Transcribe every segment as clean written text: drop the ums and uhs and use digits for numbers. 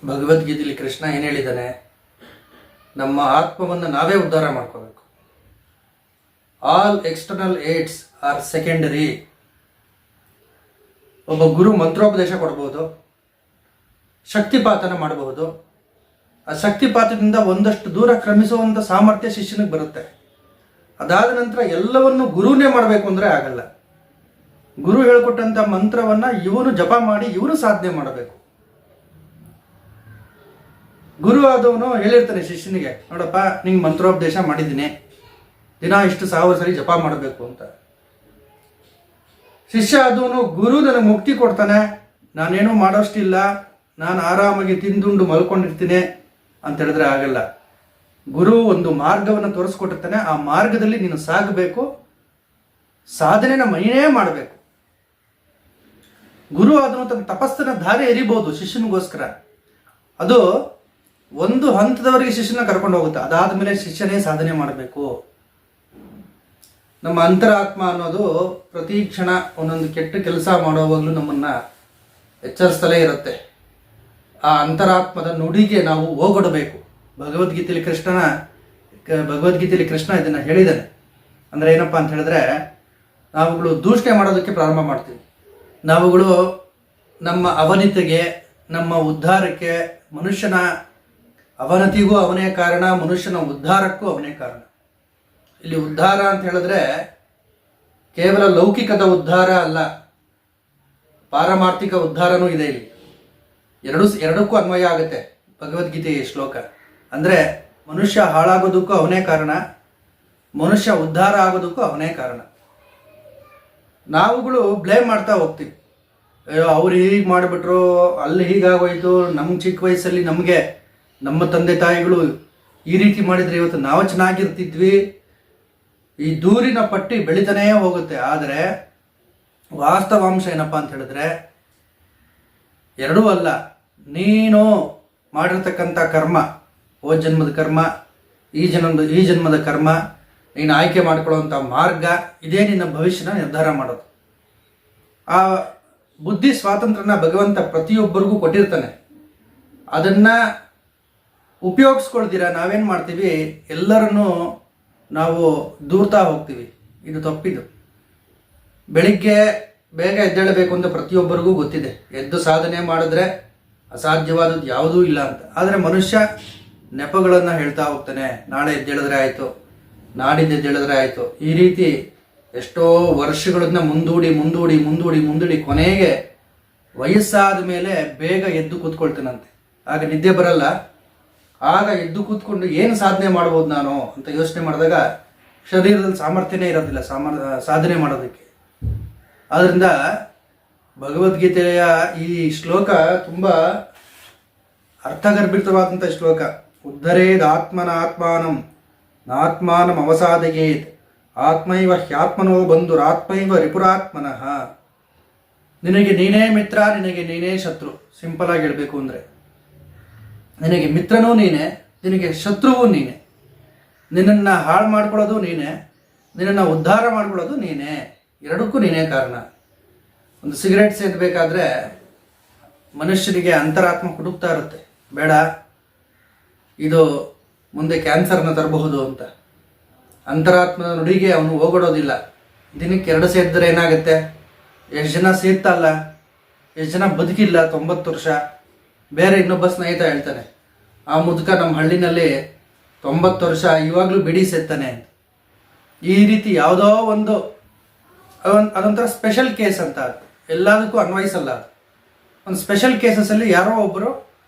ಭಗವದ್ಗೀತೆಯಲ್ಲಿ ಕೃಷ್ಣ ಏನು ಹೇಳಿದ್ದಾನೆ? ನಮ್ಮ ಆತ್ಮವನ್ನು ನಾವೇ ಉದ್ಧಾರ ಮಾಡ್ಕೋಬೇಕು. All external aids are secondary. ಒಬ್ಬ ಗುರು ಮಂತ್ರೋಪದೇಶ ಕೊಡಬಹುದು, ಶಕ್ತಿಪಾತನ ಮಾಡಬಹುದು. ಆ ಶಕ್ತಿಪಾತದಿಂದ ಒಂದಷ್ಟು ದೂರ ಕ್ರಮಿಸುವಂಥ ಸಾಮರ್ಥ್ಯ ಶಿಷ್ಯನಿಗೆ ಬರುತ್ತೆ. ಅದಾದ ನಂತರ ಎಲ್ಲವನ್ನು ಗುರುನೇ ಮಾಡಬೇಕು ಅಂದರೆ ಆಗಲ್ಲ. ಗುರು ಹೇಳಿಕೊಟ್ಟಂಥ ಮಂತ್ರವನ್ನು ಇವನು ಜಪ ಮಾಡಿ ಇವನು ಸಾಧನೆ ಮಾಡಬೇಕು. ಗುರು ಆದವನು ಹೇಳಿರ್ತಾನೆ ಶಿಷ್ಯನಿಗೆ, ನೋಡಪ್ಪ ನಿಂಗೆ ಮಂತ್ರೋಪದೇಶ ಮಾಡಿದ್ದೀನಿ, ದಿನ ಇಷ್ಟು 1000 ಸರಿ ಜಪ ಮಾಡಬೇಕು ಅಂತ. ಶಿಷ್ಯ ಆದವನು ಗುರು ನನಗೆ ಮುಕ್ತಿ ಕೊಡ್ತಾನೆ, ನಾನೇನು ಮಾಡೋಷ್ಟಿಲ್ಲ, ನಾನು ಆರಾಮಾಗಿ ತಿಂದುಂಡು ಮಲ್ಕೊಂಡಿರ್ತೀನಿ ಅಂತ ಹೇಳಿದ್ರೆ ಆಗಲ್ಲ. ಗುರು ಒಂದು ಮಾರ್ಗವನ್ನು ತೋರಿಸ್ಕೊಟ್ಟಿರ್ತಾನೆ, ಆ ಮಾರ್ಗದಲ್ಲಿ ನೀನು ಸಾಗಬೇಕು, ಸಾಧನೆನ ಮೈನೇ ಮಾಡಬೇಕು. ಗುರು ಆದನು ತನ್ನ ತಪಸ್ಸನ್ನ ದಾರಿ ಎರಿಬಹುದು ಶಿಷ್ಯನಿಗೋಸ್ಕರ. ಅದು ಒಂದು ಹಂತದವರೆಗೆ ಶಿಷ್ಯನ ಕರ್ಕೊಂಡು ಹೋಗುತ್ತೆ. ಅದಾದ ಮೇಲೆ ಶಿಷ್ಯನೇ ಸಾಧನೆ ಮಾಡಬೇಕು. ನಮ್ಮ ಅಂತರಾತ್ಮ ಅನ್ನೋದು ಪ್ರತಿ ಕ್ಷಣ ಒಂದೊಂದು ಕೆಟ್ಟ ಕೆಲಸ ಮಾಡುವಾಗಲೂ ನಮ್ಮನ್ನ ಎಚ್ಚರಿಸ್ತಲೇ ಇರುತ್ತೆ. ಆ ಅಂತರಾತ್ಮದ ನುಡಿಗೆ ನಾವು ಹೋಗೊಡಬೇಕು. ಭಗವದ್ಗೀತೆಯಲ್ಲಿ ಕೃಷ್ಣ ಇದನ್ನ ಹೇಳಿದ್ದಾನೆ. ಅಂದ್ರೆ ಏನಪ್ಪಾ ಅಂತ ಹೇಳಿದ್ರೆ, ನಾವುಗಳು ದೂಷಣೆ ಮಾಡೋದಕ್ಕೆ ಪ್ರಾರಂಭ ಮಾಡ್ತೀವಿ. ನಾವುಗಳು ನಮ್ಮ ಅವನತಿಗೆ, ನಮ್ಮ ಉದ್ಧಾರಕ್ಕೆ, ಮನುಷ್ಯನ ಅವನತಿಗೂ ಅವನೇ ಕಾರಣ, ಮನುಷ್ಯನ ಉದ್ಧಾರಕ್ಕೂ ಅವನೇ ಕಾರಣ. ಇಲ್ಲಿ ಉದ್ಧಾರ ಅಂತ ಹೇಳಿದ್ರೆ ಕೇವಲ ಲೌಕಿಕದ ಉದ್ಧಾರ ಅಲ್ಲ, ಪಾರಮಾರ್ಥಿಕ ಉದ್ಧಾರನೂ ಇದೆ. ಇಲ್ಲಿ ಎರಡಕ್ಕೂ ಅನ್ವಯ ಆಗುತ್ತೆ ಭಗವದ್ಗೀತೆಯ ಶ್ಲೋಕ. ಅಂದ್ರೆ ಮನುಷ್ಯ ಹಾಳಾಗೋದಕ್ಕೂ ಅವನೇ ಕಾರಣ, ಮನುಷ್ಯ ಉದ್ಧಾರ ಆಗೋದಕ್ಕೂ ಅವನೇ ಕಾರಣ. ನಾವುಗಳು ಬ್ಲೇಮ್ ಮಾಡ್ತಾ ಹೋಗ್ತೀವಿ. ಅಯ್ಯೋ ಅವ್ರು ಹೀಗೆ ಮಾಡಿಬಿಟ್ರು, ಅಲ್ಲಿ ಹೀಗಾಗೋಯ್ತು, ನಮ್ಮ ಚಿಕ್ಕ ವಯಸ್ಸಲ್ಲಿ ನಮಗೆ ನಮ್ಮ ತಂದೆ ತಾಯಿಗಳು ಈ ರೀತಿ ಮಾಡಿದರೆ ಇವತ್ತು ನಾವು ಚೆನ್ನಾಗಿರ್ತಿದ್ವಿ. ಈ ದೂರಿನ ಪಟ್ಟಿ ಬೆಳಿತಾನೇ ಹೋಗುತ್ತೆ. ಆದರೆ ವಾಸ್ತವಾಂಶ ಏನಪ್ಪಾ ಅಂತ ಹೇಳಿದ್ರೆ ಎರಡೂ ಅಲ್ಲ. ನೀನು ಮಾಡಿರ್ತಕ್ಕಂಥ ಕರ್ಮ, ಓ ಜನ್ಮದ ಕರ್ಮ, ಈ ಜನ್ಮದ ಕರ್ಮ, ನೀನು ಆಯ್ಕೆ ಮಾಡ್ಕೊಳ್ಳುವಂಥ ಮಾರ್ಗ, ಇದೇ ನಿನ್ನ ಭವಿಷ್ಯನ ನಿರ್ಧಾರ ಮಾಡೋದು. ಆ ಬುದ್ಧಿ ಸ್ವಾತಂತ್ರ್ಯನ ಭಗವಂತ ಪ್ರತಿಯೊಬ್ಬರಿಗೂ ಕೊಟ್ಟಿರ್ತಾನೆ. ಅದನ್ನ ಉಪಯೋಗಿಸ್ಕೊಳ್ತೀರಾ ನಾವೇನು ಮಾಡ್ತೀವಿ, ಎಲ್ಲರನ್ನೂ ನಾವು ದೂರ್ತಾ ಹೋಗ್ತೀವಿ. ಇದು ತಪ್ಪಿದು. ಬೆಳಿಗ್ಗೆ ಬೇಗ ಎದ್ದೇಳಬೇಕು ಅಂತ ಪ್ರತಿಯೊಬ್ಬರಿಗೂ ಗೊತ್ತಿದೆ. ಎದ್ದು ಸಾಧನೆ ಮಾಡಿದ್ರೆ ಅಸಾಧ್ಯವಾದದ್ದು ಯಾವುದೂ ಇಲ್ಲ ಅಂತ. ಆದರೆ ಮನುಷ್ಯ ನೆಪಗಳನ್ನು ಹೇಳ್ತಾ ಹೋಗ್ತಾನೆ. ನಾಳೆ ಎದ್ದೇಳಿದ್ರೆ ಆಯಿತು, ನಾಡಿದ್ದು ಎದ್ದೇಳಿದ್ರೆ ಆಯಿತು. ಈ ರೀತಿ ಎಷ್ಟೋ ವರ್ಷಗಳನ್ನ ಮುಂದೂಡಿ ಕೊನೆಗೆ ವಯಸ್ಸಾದ ಮೇಲೆ ಬೇಗ ಎದ್ದು ಕೂತ್ಕೊಳ್ತಾನಂತೆ. ಆಗ ನಿದ್ದೆ ಬರಲ್ಲ. ಆಗ ಎದ್ದು ಕೂತ್ಕೊಂಡು ಏನು ಸಾಧನೆ ಮಾಡ್ಬೋದು ನಾನು ಅಂತ ಯೋಚನೆ ಮಾಡಿದಾಗ ಶರೀರದಲ್ಲಿ ಸಾಮರ್ಥ್ಯನೇ ಇರೋದಿಲ್ಲ ಸಾಧನೆ ಮಾಡೋದಕ್ಕೆ. ಆದ್ರಿಂದ ಭಗವದ್ಗೀತೆಯ ಈ ಶ್ಲೋಕ ತುಂಬಾ ಅರ್ಥಗರ್ಭಿತವಾದಂಥ ಶ್ಲೋಕ. ಉದ್ಧರೇದ್ ಆತ್ಮನಾತ್ಮಾನಂ ನಾತ್ಮಾನಂ ಅವಸಾದಯೇತ್ ಆತ್ಮೈವ ಹ್ಯಾತ್ಮನೋ ಬಂಧುರಾತ್ಮೈವ ರಿಪುರಾತ್ಮನಃ. ನಿನಗೆ ನೀನೇ ಮಿತ್ರ, ನಿನಗೆ ನೀನೇ ಶತ್ರು. ಸಿಂಪಲ್ ಆಗಿ ಹೇಳ್ಬೇಕು ಅಂದ್ರೆ, ನಿನಗೆ ಮಿತ್ರನೂ ನೀನೆ, ನಿನಗೆ ಶತ್ರುವೂ ನೀನೆ. ನಿನ್ನನ್ನು ಹಾಳು ಮಾಡ್ಕೊಳ್ಳೋದು ನೀನೆ, ನಿನ್ನನ್ನು ಉದ್ಧಾರ ಮಾಡ್ಕೊಳ್ಳೋದು ನೀನೆ. ಎರಡಕ್ಕೂ ನೀನೇ ಕಾರಣ. ಒಂದು ಸಿಗರೇಟ್ ಸೇದಬೇಕಾದ್ರೆ ಮನುಷ್ಯನಿಗೆ ಅಂತರಾತ್ಮ ಹುಡುಕ್ತಾ ಇರುತ್ತೆ, ಬೇಡ ಇದು ಮುಂದೆ ಕ್ಯಾನ್ಸರ್ನ ತರಬಹುದು ಅಂತ. ಅಂತರಾತ್ಮದ ನುಡಿಗೆ ಅವನು ಹೋಗೊಡೋದಿಲ್ಲ. ದಿನಕ್ಕೆ 2 ಸೇದಿದ್ರೆ ಏನಾಗುತ್ತೆ? ಎಷ್ಟು ಜನ ಸೇರ್ತಲ್ಲ, ಎಷ್ಟು ಜನ ಬದುಕಿಲ್ಲ 90 ವರ್ಷ. ಬೇರೆ ಇನ್ನೊಬ್ಬ ಸ್ನೇಹಿತ ಹೇಳ್ತಾನೆ, ಆ ಮುದುಕ ನಮ್ಮ ಹಳ್ಳಿನಲ್ಲಿ 90 ವರ್ಷ ಇವಾಗಲೂ ಬಿಡಿ ಸೇರ್ತಾನೆ ಅಂತ. ಈ ರೀತಿ ಯಾವುದೋ ಅದೊಂಥರ ಸ್ಪೆಷಲ್ ಕೇಸ್ ಅಂತ. ಎಲ್ಲದಕ್ಕೂ ಅನ್ವಯಿಸಲ್ಲ. ಒಂದು ಸ್ಪೆಷಲ್ ಕೇಸಸ್ಸಲ್ಲಿ ಯಾರೋ ಒಬ್ಬರು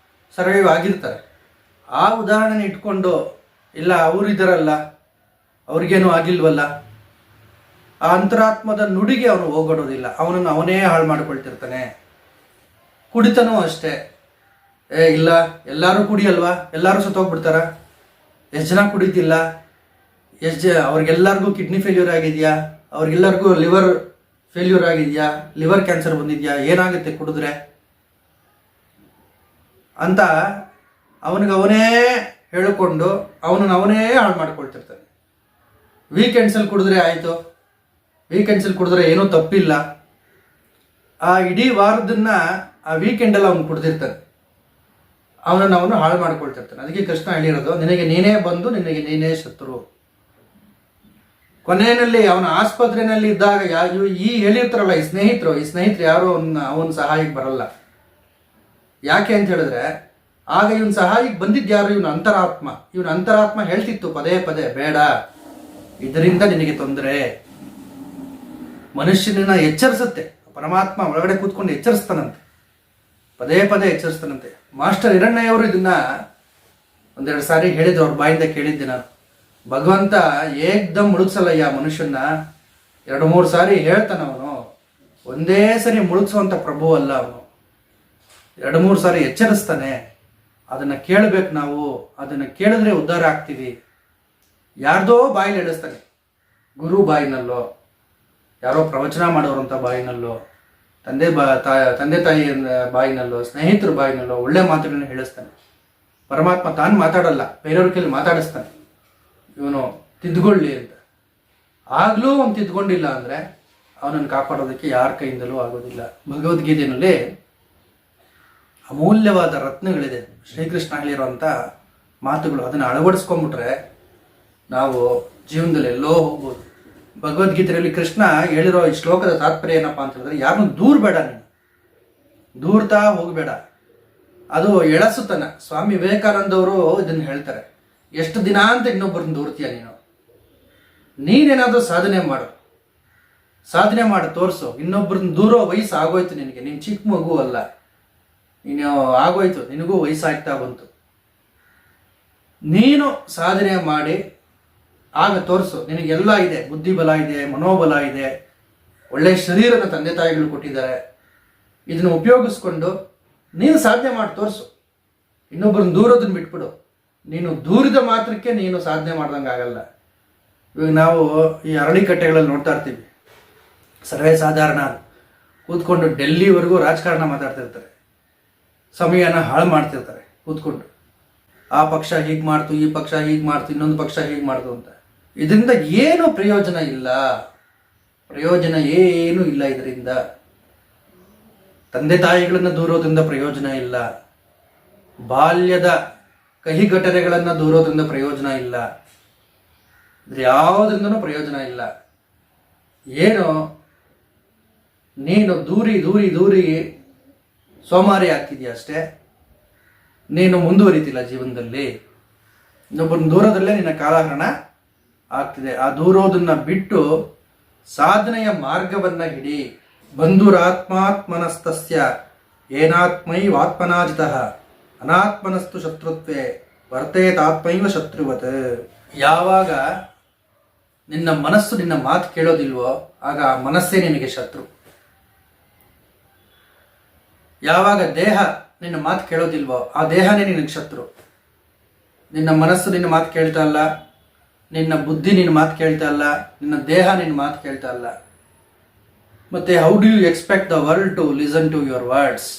ಸರ್ವೈವ್ ಆಗಿರ್ತಾರೆ. ಆ ಉದಾಹರಣೆ ಇಟ್ಕೊಂಡು ಇಲ್ಲ ಅವರು ಇದ್ದಾರಲ್ಲ, ಅವ್ರಿಗೇನು ಆಗಿಲ್ವಲ್ಲ, ಆ ಅಂತರಾತ್ಮದ ನುಡಿಗೆ ಅವನು ಹೋಗೊಡೋದಿಲ್ಲ. ಅವನನ್ನು ಅವನೇ ಹಾಳು ಮಾಡ್ಕೊಳ್ತಿರ್ತಾನೆ. ಕುಡಿತನೂ ಅಷ್ಟೇ. ಇಲ್ಲ ಎಲ್ಲರೂ ಕುಡಿಯಲ್ವಾ, ಎಲ್ಲರೂ ಸತ್ತೋಗ್ಬಿಡ್ತಾರ, ಎಷ್ಟು ಜನ ಕುಡಿತಿಲ್ಲ, ಅವ್ರಿಗೆಲ್ಲರಿಗೂ ಕಿಡ್ನಿ ಫೇಲ್ಯೂರ್ ಆಗಿದೆಯಾ, ಅವ್ರಿಗೆಲ್ಲರಿಗೂ ಲಿವರ್ ಫೇಲ್ಯೂರ್ ಆಗಿದೆಯಾ, ಲಿವರ್ ಕ್ಯಾನ್ಸರ್ ಬಂದಿದೆಯಾ, ಏನಾಗುತ್ತೆ ಕುಡಿದ್ರೆ ಅಂತ ಅವನಿಗವನೇ ಹೇಳಿಕೊಂಡು ಅವನೇ ಹಾಳು ಮಾಡ್ಕೊಳ್ತಿರ್ತಾನೆ. ವೀಕೆಂಡ್ಸಲ್ಲಿ ಕುಡಿದ್ರೆ ಆಯಿತು, ವೀಕೆಂಡ್ಸಲ್ಲಿ ಕುಡಿದ್ರೆ ಏನೂ ತಪ್ಪಿಲ್ಲ. ಆ ಇಡೀ ವಾರದನ್ನ ಆ ವೀಕೆಂಡಲ್ಲಿ ಅವನು ಕುಡ್ದಿರ್ತಾನೆ. ಅವನನ್ನು ಅವನು ಹಾಳು ಮಾಡ್ಕೊಳ್ತಿರ್ತಾನೆ. ಅದಕ್ಕೆ ಕೃಷ್ಣ ಹೇಳಿರೋದು, ನಿನಗೆ ನೀನೇ ಬಂದು ನಿನಗೆ ನೀನೇ ಶತ್ರು. ಕೊನೆಯಲ್ಲಿ ಅವನ ಆಸ್ಪತ್ರೆಯಲ್ಲಿ ಇದ್ದಾಗ ಈ ಹೇಳಿರ್ತಾರಲ್ಲ ಈ ಸ್ನೇಹಿತರು ಯಾರು ಅವನ ಸಹಾಯಕ್ಕೆ ಬರಲ್ಲ. ಯಾಕೆ ಅಂತ ಹೇಳಿದ್ರೆ, ಆಗ ಇವನ್ ಸಹಾಯಕ್ಕೆ ಬಂದಿದ್ಯಾರು? ಇವನ ಅಂತರಾತ್ಮ ಹೇಳ್ತಿತ್ತು ಪದೇ ಪದೇ, ಬೇಡ, ಇದರಿಂದ ನಿನಗೆ ತೊಂದರೆ. ಮನುಷ್ಯನನ್ನ ಎಚ್ಚರಿಸುತ್ತೆ ಪರಮಾತ್ಮ, ಒಳಗಡೆ ಕೂತ್ಕೊಂಡು ಎಚ್ಚರಿಸ್ತಾನಂತೆ, ಪದೇ ಪದೇ ಎಚ್ಚರಿಸ್ತಾನಂತೆ. ಮಾಸ್ಟರ್ ಹಿರಣ್ಣಯ್ಯವರು ಇದನ್ನ ಒಂದೆರಡು ಸಾರಿ ಹೇಳಿದ್ರು, ಅವ್ರ ಬಾಯಿಂದ ಕೇಳಿದ್ದೆ ನಾನು. ಭಗವಂತ ಏಕ್ದಮ್ ಮುಳುಗ್ಸಲ್ಲಯ್ಯ ಮನುಷ್ಯನ, 2-3 ಸಾರಿ ಹೇಳ್ತಾನವನು, ಒಂದೇ ಸರಿ ಮುಳುಗ್ಸುವಂಥ ಪ್ರಭು ಅಲ್ಲ ಅವನು. 2-3 ಸಾರಿ ಎಚ್ಚರಿಸ್ತಾನೆ. ಅದನ್ನು ಕೇಳಬೇಕು ನಾವು, ಅದನ್ನು ಕೇಳಿದ್ರೆ ಉದ್ಧಾರ ಆಗ್ತೀವಿ. ಯಾರ್ದೋ ಬಾಯಲ್ಲಿ ಹೇಳಿಸ್ತಾನೆ, ಗುರು ಬಾಯಿನಲ್ಲೋ, ಯಾರೋ ಪ್ರವಚನ ಮಾಡೋರಂಥ ಬಾಯಿನಲ್ಲೋ, ತಂದೆ ತಾಯಿ ಬಾಯಿನಲ್ಲೋ, ಸ್ನೇಹಿತರ ಬಾಯಿನಲ್ಲೋ ಒಳ್ಳೆ ಮಾತುಗಳನ್ನ ಹೇಳಿಸ್ತಾನೆ. ಪರಮಾತ್ಮ ತಾನು ಮಾತಾಡಲ್ಲ, ಬೇರೆಯವ್ರ ಕೈಲಿ ಮಾತಾಡಿಸ್ತಾನೆ, ಇವನು ತಿದ್ದುಕೊಳ್ಳಿ ಅಂತ. ಆಗ್ಲೂ ಅವನು ತಿದ್ದುಕೊಂಡಿಲ್ಲ ಅಂದರೆ ಅವನನ್ನು ಕಾಪಾಡೋದಕ್ಕೆ ಯಾರ ಕೈಯಿಂದಲೂ ಆಗೋದಿಲ್ಲ. ಭಗವದ್ಗೀತೆಯಲ್ಲಿ ಅಮೂಲ್ಯವಾದ ರತ್ನಗಳಿದೆ, ಶ್ರೀಕೃಷ್ಣ ಹೇಳಿರುವಂಥ ಮಾತುಗಳು. ಅದನ್ನು ಅಳವಡಿಸ್ಕೊಂಡ್ಬಿಟ್ರೆ ನಾವು ಜೀವನದಲ್ಲಿ ಎಲ್ಲೋ ಹೋಗ್ಬೋದು. ಭಗವದ್ಗೀತೆಯಲ್ಲಿ ಕೃಷ್ಣ ಹೇಳಿರೋ ಈ ಶ್ಲೋಕದ ತಾತ್ಪರ್ಯ ಏನಪ್ಪಾ ಅಂತ ಹೇಳಿದ್ರೆ, ಯಾರನ್ನು ದೂರಬೇಡ, ನೀನು ದೂರ್ತಾ ಹೋಗಬೇಡ, ಅದು ಎಳಸುತನ. ಸ್ವಾಮಿ ವಿವೇಕಾನಂದವರು ಇದನ್ನು ಹೇಳ್ತಾರೆ, ಎಷ್ಟು ದಿನ ಅಂತ ಇನ್ನೊಬ್ಬರನ್ನ ದೂರ್ತೀಯ ನೀನೇನಾದರೂ ಸಾಧನೆ ಮಾಡು ತೋರಿಸು. ಇನ್ನೊಬ್ಬರನ್ನ ದೂರೋ ವಯಸ್ಸು ಆಗೋಯ್ತು ನಿನಗೆ, ನೀನು ಚಿಕ್ಕ ಮಗು ಅಲ್ಲ, ನೀನು ಆಗೋಯ್ತು, ನಿನಗೂ ವಯಸ್ಸಾಗ್ತಾ ಬಂತು. ನೀನು ಸಾಧನೆ ಮಾಡಿ ಆಗ ತೋರಿಸು, ನಿನಗೆಲ್ಲ ಇದೆ, ಬುದ್ಧಿಬಲ ಇದೆ, ಮನೋಬಲ ಇದೆ, ಒಳ್ಳೆ ಶರೀರನ ತಂದೆ ತಾಯಿಗಳು ಕೊಟ್ಟಿದ್ದಾರೆ. ಇದನ್ನು ಉಪಯೋಗಿಸ್ಕೊಂಡು ನೀನು ಸಾಧನೆ ಮಾಡಿ ತೋರಿಸು. ಇನ್ನೊಬ್ಬರನ್ನ ದೂರೋದನ್ನ ಬಿಟ್ಬಿಡು. ನೀನು ದೂರಿದ ಮಾತ್ರಕ್ಕೆ ನೀನು ಸಾಧನೆ ಮಾಡ್ದಂಗೆ ಆಗಲ್ಲ. ಇವಾಗ ನಾವು ಈ ಅರಳಿಕಟ್ಟೆಗಳಲ್ಲಿ ನೋಡ್ತಾ ಇರ್ತೀವಿ, ಸರ್ವೇ ಸಾಧಾರಣ ಕೂತ್ಕೊಂಡು ಡೆಲ್ಲಿವರೆಗೂ ರಾಜಕಾರಣ ಮಾತಾಡ್ತಿರ್ತಾರೆ, ಸಮಯನ ಹಾಳು ಮಾಡ್ತಿರ್ತಾರೆ ಕೂತ್ಕೊಂಡು. ಆ ಪಕ್ಷ ಹೀಗೆ ಮಾಡ್ತು, ಈ ಪಕ್ಷ ಹೀಗೆ ಮಾಡ್ತು, ಇನ್ನೊಂದು ಪಕ್ಷ ಹೀಗೆ ಮಾಡ್ತು ಅಂತ. ಇದರಿಂದ ಏನು ಪ್ರಯೋಜನ ಇಲ್ಲ, ಏನೂ ಇಲ್ಲ. ಇದರಿಂದ ತಂದೆ ತಾಯಿಗಳನ್ನು ದೂರೋದ್ರಿಂದ ಪ್ರಯೋಜನ ಇಲ್ಲ, ಬಾಲ್ಯದ ಕಹಿ ಘಟನೆಗಳನ್ನು ದೂರೋದ್ರಿಂದ ಪ್ರಯೋಜನ ಇಲ್ಲ, ಇದ್ರ ಯಾವುದರಿಂದನೂ ಪ್ರಯೋಜನ ಇಲ್ಲ. ಏನು ನೀನು ದೂರಿ ಸೋಮಾರಿ ಆಗ್ತಿದೆಯಾ ಅಷ್ಟೇ, ನೀನು ಮುಂದುವರಿತಿಲ್ಲ ಜೀವನದಲ್ಲಿ. ಇನ್ನೊಬ್ಬರನ್ನ ದೂರದಲ್ಲೇ ನಿನ್ನ ಕಾಲಹರಣ ಆಗ್ತಿದೆ. ಆ ದೂರೋದನ್ನ ಬಿಟ್ಟು ಸಾಧನೆಯ ಮಾರ್ಗವನ್ನ ಹಿಡಿ. ಬಂಧುರಾತ್ಮಾತ್ಮನಸ್ತಸ್ಯ ಏನಾತ್ಮೈವಾತ್ಮನಾಜಿತಃ ಅನಾತ್ಮನಸ್ತು ಶತ್ರುತ್ವೇ ವರ್ತೇತಾತ್ಮೈವ ಶತ್ರುವತ್. ಯಾವಾಗ ನಿನ್ನ ಮನಸ್ಸು ನಿನ್ನ ಮಾತು ಕೇಳೋದಿಲ್ವೋ ಆಗ ಆ ಮನಸ್ಸೇ ನಿನಗೆ ಶತ್ರು. ಯಾವಾಗ ದೇಹ ನಿನ್ನ ಮಾತು ಕೇಳೋದಿಲ್ವೋ ಆ ದೇಹನೇ ನಿನಗೆ ಶತ್ರು. ನಿನ್ನ ಮನಸ್ಸು ನಿನ್ನ ಮಾತು ಕೇಳ್ತಾ ಇಲ್ಲ, ನಿನ್ನ ಬುದ್ಧಿ ನಿನ್ನ ಮಾತು ಕೇಳ್ತಾ ಇಲ್ಲ, ನಿನ್ನ ದೇಹ ನಿನ್ನ ಮಾತು ಕೇಳ್ತಾ ಇಲ್ಲ. ಮತ್ತೆ how do you expect the world to listen to your words?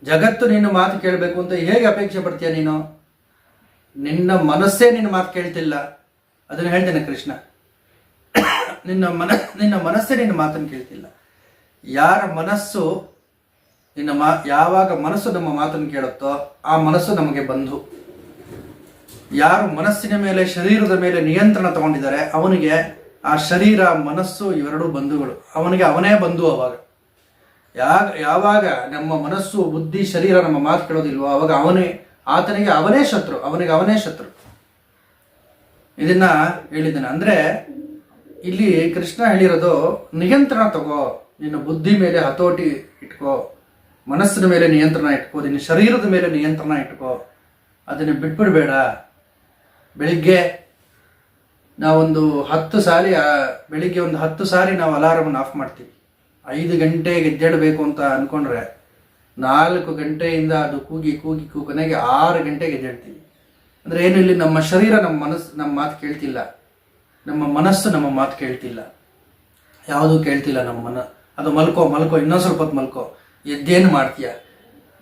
ಜಗತ್ತು ನಿನ್ನ ಮಾತು ಕೇಳಬೇಕು ಅಂತ ಹೇಗೆ ಅಪೇಕ್ಷೆ ಪಡ್ತೀಯ ನೀನು? ನಿನ್ನ ಮನಸ್ಸೇ ನಿನ್ನ ಮಾತು ಕೇಳ್ತಿಲ್ಲ. ಅದನ್ನು ಹೇಳ್ತೇನೆ ಕೃಷ್ಣ, ನಿನ್ನ ಮನಸ್ಸೇ ನಿನ್ನ ಮಾತನ್ನು ಕೇಳ್ತಿಲ್ಲ. ಯಾರ ಮನಸ್ಸು ಯಾವಾಗ ಮನಸ್ಸು ನಮ್ಮ ಮಾತನ್ನು ಕೇಳುತ್ತೋ ಆ ಮನಸ್ಸು ನಮಗೆ ಬಂಧು. ಯಾರು ಮನಸ್ಸಿನ ಮೇಲೆ ಶರೀರದ ಮೇಲೆ ನಿಯಂತ್ರಣ ತಗೊಂಡಿದ್ದಾರೆ ಅವನಿಗೆ ಆ ಶರೀರ ಮನಸ್ಸು ಇವೆರಡೂ ಬಂಧುಗಳು. ಅವನೇ ಬಂಧು. ಅವಾಗ ಯಾವಾಗ ನಮ್ಮ ಮನಸ್ಸು ಬುದ್ಧಿ ಶರೀರ ನಮ್ಮ ಮಾತು ಕೇಳೋದಿಲ್ವೋ ಅವಾಗ ಆತನಿಗೆ ಅವನೇ ಶತ್ರು. ಇದನ್ನ ಹೇಳಿದ್ದಾನೆ. ಅಂದ್ರೆ ಇಲ್ಲಿ ಕೃಷ್ಣ ಹೇಳಿರೋದು, ನಿಯಂತ್ರಣ ತಗೋ, ನಿನ್ನ ಬುದ್ಧಿ ಮೇಲೆ ಹತೋಟಿ ಇಟ್ಕೋ, ಮನಸ್ಸಿನ ಮೇಲೆ ನಿಯಂತ್ರಣ ಇಟ್ಕೋ, ನಿನ್ನ ಶರೀರದ ಮೇಲೆ ನಿಯಂತ್ರಣ ಇಟ್ಕೋ, ಅದನ್ನು ಬಿಟ್ಬಿಡ್ಬೇಡ. ಬೆಳಿಗ್ಗೆ ನಾವೊಂದು 10 ಸಾರಿ ಬೆಳಿಗ್ಗೆ ಒಂದು 10 ಸಾರಿ ನಾವು ಅಲಾರಮನ್ನು ಆಫ್ ಮಾಡ್ತೀವಿ. 5 ಗಂಟೆಗೆ ಎದ್ದೇಳಬೇಕು ಅಂತ ಅಂದ್ಕೊಂಡ್ರೆ 4 ಗಂಟೆಯಿಂದ ಅದು ಕೂಗಿ ಕೊನೆಗೆ 6 ಗಂಟೆಗೆ ಎದ್ದೇಳ್ತೀವಿ. ಅಂದರೆ ಏನು, ಇಲ್ಲಿ ನಮ್ಮ ಶರೀರ ನಮ್ಮ ಮಾತು ಕೇಳ್ತಿಲ್ಲ, ನಮ್ಮ ಮನಸ್ಸು ನಮ್ಮ ಮಾತು ಕೇಳ್ತಿಲ್ಲ, ಯಾವುದೂ ಕೇಳ್ತಿಲ್ಲ. ಅದು ಮಲ್ಕೋ ಇನ್ನೊಂದು ಸ್ವಲ್ಪ ಹೊತ್ತು ಮಲ್ಕೋ, ಎದ್ದೇನು ಮಾಡ್ತೀಯ?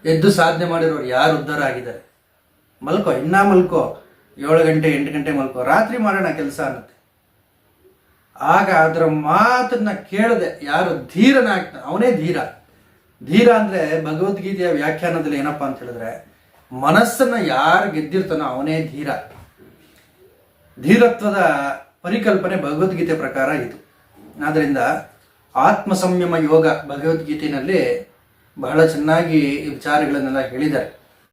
ಎದ್ದು ಸಾಧನೆ ಮಾಡಿರೋರು ಯಾರು ಉದ್ಧಾರ ಆಗಿದ್ದಾರೆ? ಮಲ್ಕೋ 7 ಗಂಟೆ 8 ಗಂಟೆ ಮಲ್ಕೋ, ರಾತ್ರಿ ಮಾಡೋಣ ಕೆಲಸ ಅನ್ನತ್ತೆ. ಆಗ ಅದರ ಮಾತನ್ನ ಕೇಳದೆ ಯಾರು ಧೀರನಾಗ್ತಾನೆ ಅವನೇ ಧೀರ. ಅಂದರೆ ಭಗವದ್ಗೀತೆಯ ವ್ಯಾಖ್ಯಾನದಲ್ಲಿ ಏನಪ್ಪಾ ಅಂತ ಹೇಳಿದ್ರೆ, ಮನಸ್ಸನ್ನು ಯಾರು ಗೆದ್ದಿರ್ತಾನೋ ಅವನೇ ಧೀರ. ಧೀರತ್ವದ ಪರಿಕಲ್ಪನೆ ಭಗವದ್ಗೀತೆ ಪ್ರಕಾರ ಇದು. ಆದ್ದರಿಂದ ಆತ್ಮ ಸಂಯಮ ಯೋಗ ಭಗವದ್ಗೀತೆಯಲ್ಲಿ ಬಹಳ ಚೆನ್ನಾಗಿ ಈ ವಿಚಾರಗಳನ್ನೆಲ್ಲ ಹೇಳಿದ್ದಾರೆ.